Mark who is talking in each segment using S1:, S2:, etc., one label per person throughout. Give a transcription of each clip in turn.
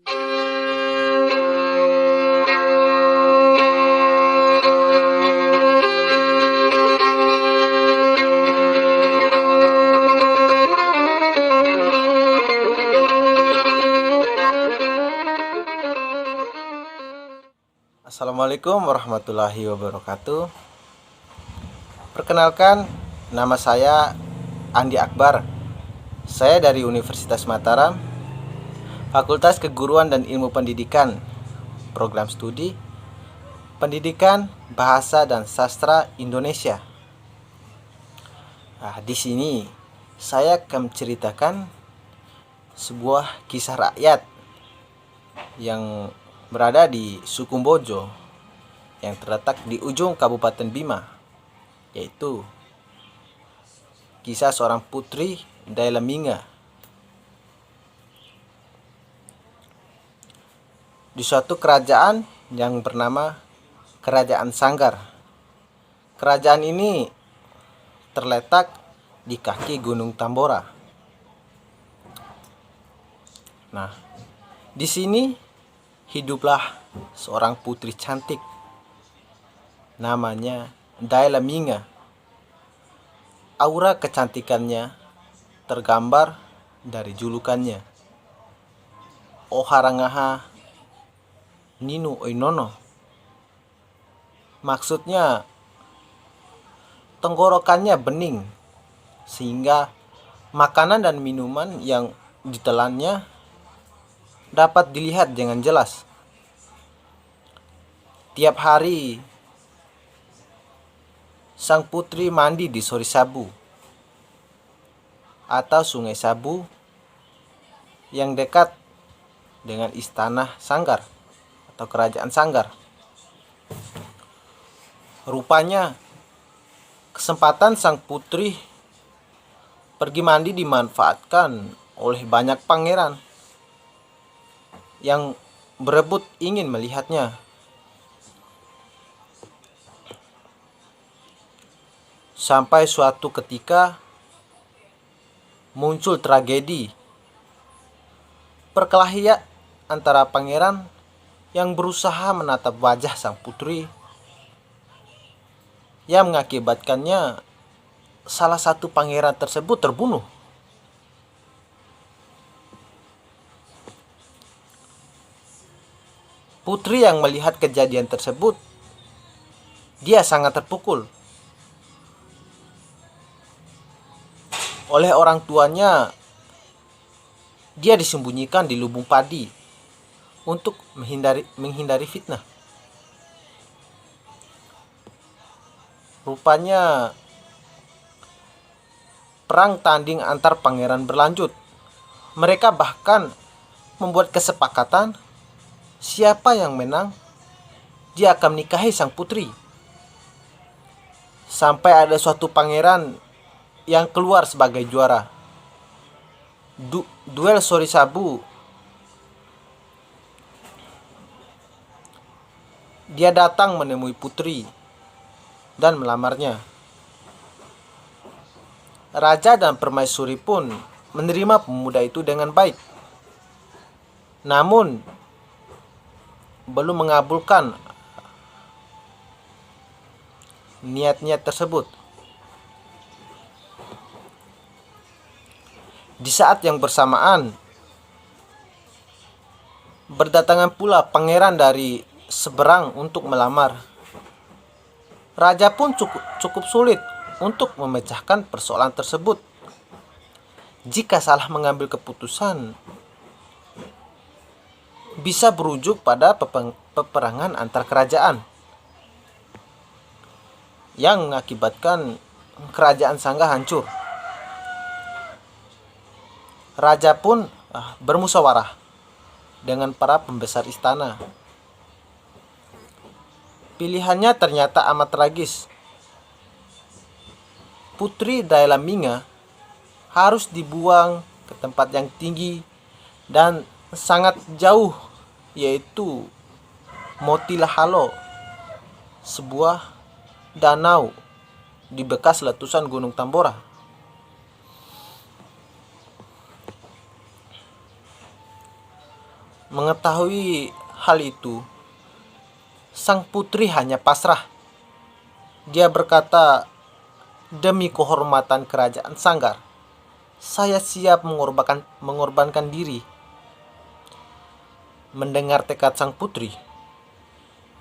S1: Assalamualaikum warahmatullahi wabarakatuh. Perkenalkan, nama saya Andi Akbar. Saya dari Universitas Mataram, Fakultas Keguruan dan Ilmu Pendidikan, Program Studi Pendidikan Bahasa dan Sastra Indonesia. Di sini saya akan menceritakan sebuah kisah rakyat yang berada di Sukumbojo yang terletak di ujung Kabupaten Bima, yaitu kisah seorang putri Dailaminga. Di suatu kerajaan yang bernama Kerajaan Sanggar. Kerajaan ini terletak di kaki Gunung Tambora. Nah, di sini hiduplah seorang putri cantik, namanya Dailaminga. Aura kecantikannya tergambar dari julukannya, Oharangaha Ninu Oinono. Maksudnya tenggorokannya bening, sehingga makanan dan minuman yang ditelannya dapat dilihat dengan jelas. Tiap hari sang putri mandi di Sori Sabu atau Sungai Sabu yang dekat dengan istana Sanggar atau Kerajaan Sanggar. Rupanya kesempatan sang putri pergi mandi dimanfaatkan oleh banyak pangeran yang berebut ingin melihatnya. Sampai suatu ketika muncul tragedi perkelahian antara pangeran yang berusaha menatap wajah sang putri, yang mengakibatkannya salah satu pangeran tersebut terbunuh. Putri yang melihat kejadian tersebut, dia sangat terpukul. Oleh orang tuanya, dia disembunyikan di lubung padi untuk menghindari fitnah. Rupanya perang tanding antar pangeran berlanjut. Mereka bahkan membuat kesepakatan siapa yang menang, dia akan menikahi sang putri. Sampai ada suatu pangeran yang keluar sebagai juara. Duel Sori Sabu. Dia datang menemui putri dan melamarnya. Raja dan permaisuri pun menerima pemuda itu dengan baik. Namun belum mengabulkan niat-niat tersebut. Di saat yang bersamaan, berdatangan pula pangeran dari seberang untuk melamar. Raja pun cukup sulit untuk memecahkan persoalan tersebut. Jika salah mengambil keputusan, bisa berujuk pada peperangan antar kerajaan yang mengakibatkan kerajaan Sangga hancur. Raja pun bermusyawarah dengan para pembesar istana. Pilihannya ternyata amat tragis. Putri Dailaminga harus dibuang ke tempat yang tinggi dan sangat jauh, yaitu Motilahalo, sebuah danau di bekas letusan Gunung Tambora. Mengetahui hal itu, sang putri hanya pasrah. Dia berkata, "Demi kehormatan kerajaan Sanggar, saya siap mengorbankan diri." Mendengar tekad sang putri,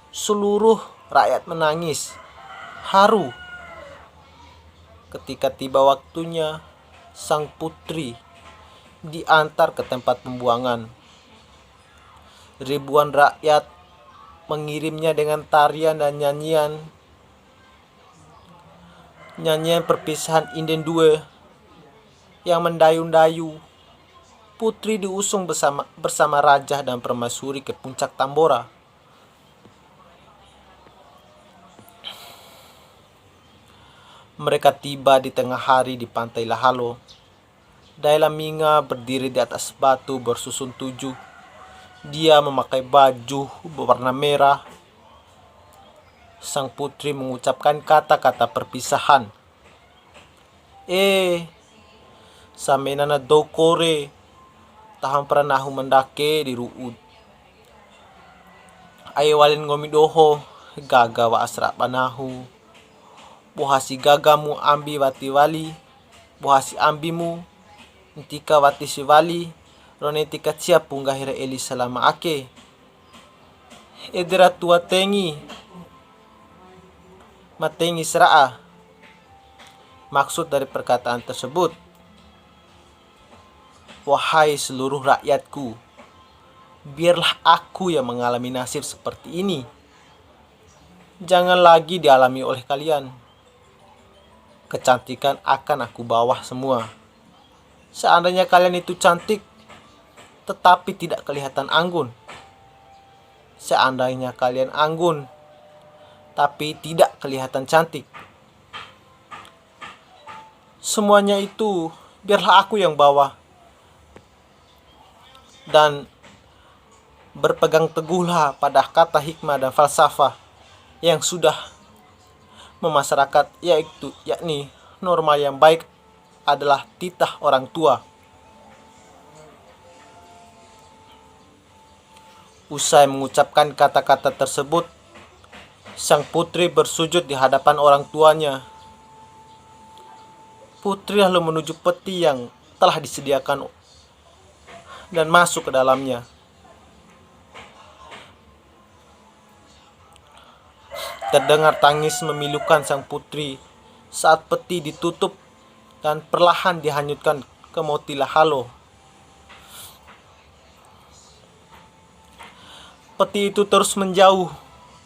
S1: seluruh rakyat menangis, haru. Ketika tiba waktunya, sang putri diantar ke tempat pembuangan. Ribuan rakyat mengirimnya dengan tarian dan nyanyian perpisahan inden due yang mendayu-dayu. Putri diusung bersama raja dan permaisuri ke puncak Tambora. Mereka tiba di tengah hari di pantai Lahalo. Dailaminga berdiri di atas batu bersusun 7. Dia memakai baju berwarna merah. Sang putri mengucapkan kata-kata perpisahan. Samenana dokore, tahang pranahu mendake di ruud. Ayewalin ngomidoho, gaga wa asra panahu. Bohasi gagamu ambi wati wali, bohasi ambimu, ntika wati si wali, ronetika cia punggahira eli selama ake. Edera tua tengi, matengi seraa. Maksud dari perkataan tersebut, wahai seluruh rakyatku, biarlah aku yang mengalami nasib seperti ini. Jangan lagi dialami oleh kalian. Kecantikan akan aku bawa semua. Seandainya kalian itu cantik, tetapi tidak kelihatan anggun. Seandainya kalian anggun, tapi tidak kelihatan cantik. Semuanya itu biarlah aku yang bawa. Dan berpegang teguhlah pada kata hikmah dan falsafah yang sudah memasyarakat, yakni norma yang baik adalah titah orang tua. Usai mengucapkan kata-kata tersebut, sang putri bersujud di hadapan orang tuanya. Putri lalu menuju peti yang telah disediakan dan masuk ke dalamnya. Terdengar tangis memilukan sang putri saat peti ditutup dan perlahan dihanyutkan ke Moti Lahalo. Peti itu terus menjauh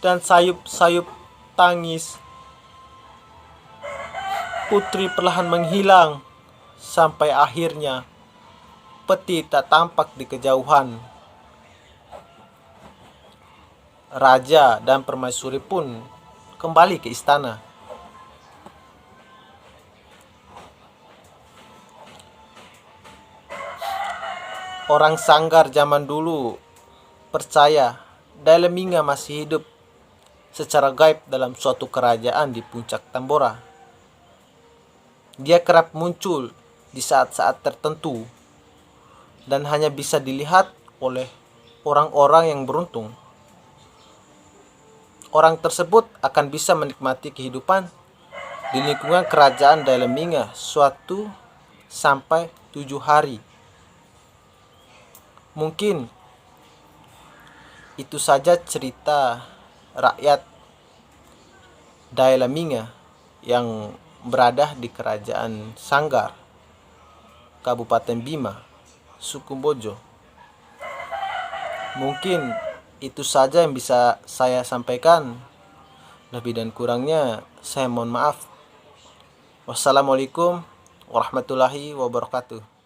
S1: dan sayup-sayup tangis. Putri perlahan menghilang sampai akhirnya peti tak tampak di kejauhan. Raja dan permaisuri pun kembali ke istana. Orang Sanggar zaman dulu percaya Dailaminga masih hidup secara gaib dalam suatu kerajaan di puncak Tambora. Dia kerap muncul di saat-saat tertentu dan hanya bisa dilihat oleh orang-orang yang beruntung. Orang tersebut akan bisa menikmati kehidupan di lingkungan kerajaan Dailaminga suatu sampai 7 hari. Mungkin itu saja cerita rakyat Dailaminga yang berada di kerajaan Sanggar, Kabupaten Bima, Suku Bojo. Mungkin itu saja yang bisa saya sampaikan. Lebih dan kurangnya saya mohon maaf. Wassalamualaikum warahmatullahi wabarakatuh.